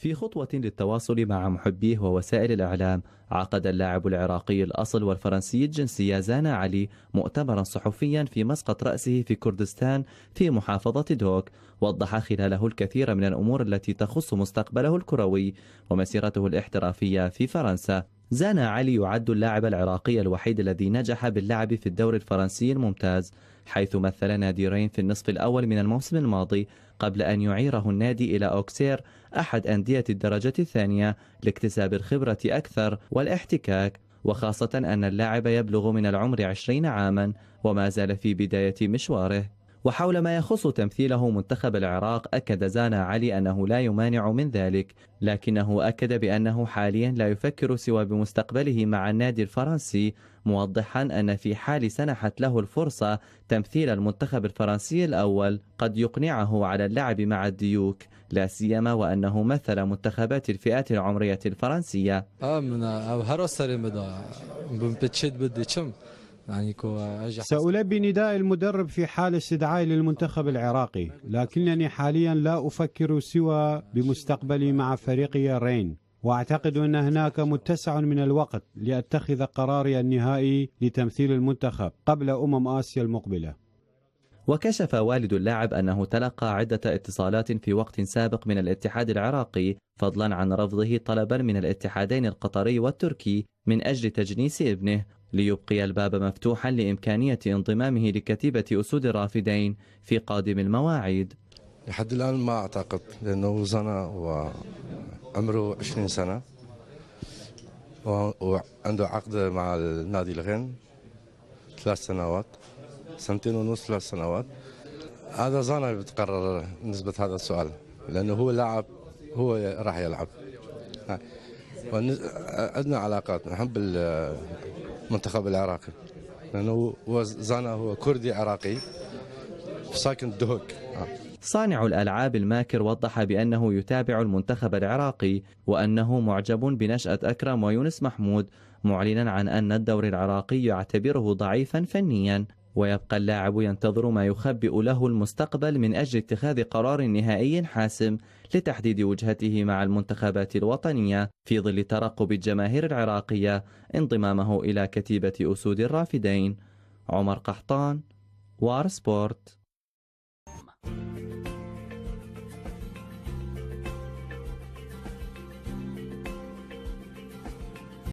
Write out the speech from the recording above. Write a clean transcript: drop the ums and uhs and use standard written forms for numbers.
في خطوة للتواصل مع محبيه ووسائل الإعلام، عقد اللاعب العراقي الأصل والفرنسي الجنسية زانا علي مؤتمرا صحفيا في مسقط رأسه في كردستان في محافظة دوك، وضح خلاله الكثير من الأمور التي تخص مستقبله الكروي ومسيرته الاحترافية في فرنسا. زانا علي يعد اللاعب العراقي الوحيد الذي نجح باللعب في الدوري الفرنسي الممتاز، حيث مثل ناديين في النصف الأول من الموسم الماضي قبل أن يعيره النادي إلى أوكسير أحد أندية الدرجة الثانية لاكتساب الخبرة أكثر والاحتكاك، وخاصة أن اللاعب يبلغ من العمر 20 عاما وما زال في بداية مشواره. وحول ما يخص تمثيله منتخب العراق، أكد زانا علي أنه لا يمانع من ذلك، لكنه أكد بأنه حاليا لا يفكر سوى بمستقبله مع النادي الفرنسي، موضحا أن في حال سنحت له الفرصة تمثيل المنتخب الفرنسي الأول قد يقنعه على اللعب مع الديوك، لا سيما وأنه مثل منتخبات الفئات العمرية الفرنسية. سألبي نداء المدرب في حال استدعائي للمنتخب العراقي، لكنني حاليا لا أفكر سوى بمستقبلي مع فريقي رين، وأعتقد أن هناك متسع من الوقت لأتخذ قراري النهائي لتمثيل المنتخب قبل آسيا المقبلة. وكشف والد اللاعب أنه تلقى عدة اتصالات في وقت سابق من الاتحاد العراقي، فضلا عن رفضه طلبا من الاتحادين القطري والتركي من أجل تجنيس ابنه، ليبقي الباب مفتوحا لإمكانية انضمامه لكتيبة أسود الرافدين في قادم المواعيد. لحد الآن ما أعتقد، لأنه زنا وعمره 20 سنة وعنده عقد مع النادي الغين 3 سنوات، 2.5 3 سنوات. هذا زانا بتقرر نسبة هذا السؤال، لأنه هو لاعب، هو راح يلعب. عندنا علاقات، نحب المنتخب العراقي، لأنه زانا هو كردي عراقي ساكن دهوك. صانع الألعاب الماكر وضح بأنه يتابع المنتخب العراقي وأنه معجب بنشأة أكرم ويونس محمود، معلنا عن أن الدوري العراقي يعتبره ضعيفا فنيا، ويبقى اللاعب ينتظر ما يخبئ له المستقبل من أجل اتخاذ قرار نهائي حاسم لتحديد وجهته مع المنتخبات الوطنية في ظل ترقب الجماهير العراقية انضمامه إلى كتيبة أسود الرافدين. عمر قحطان، وار سبورت.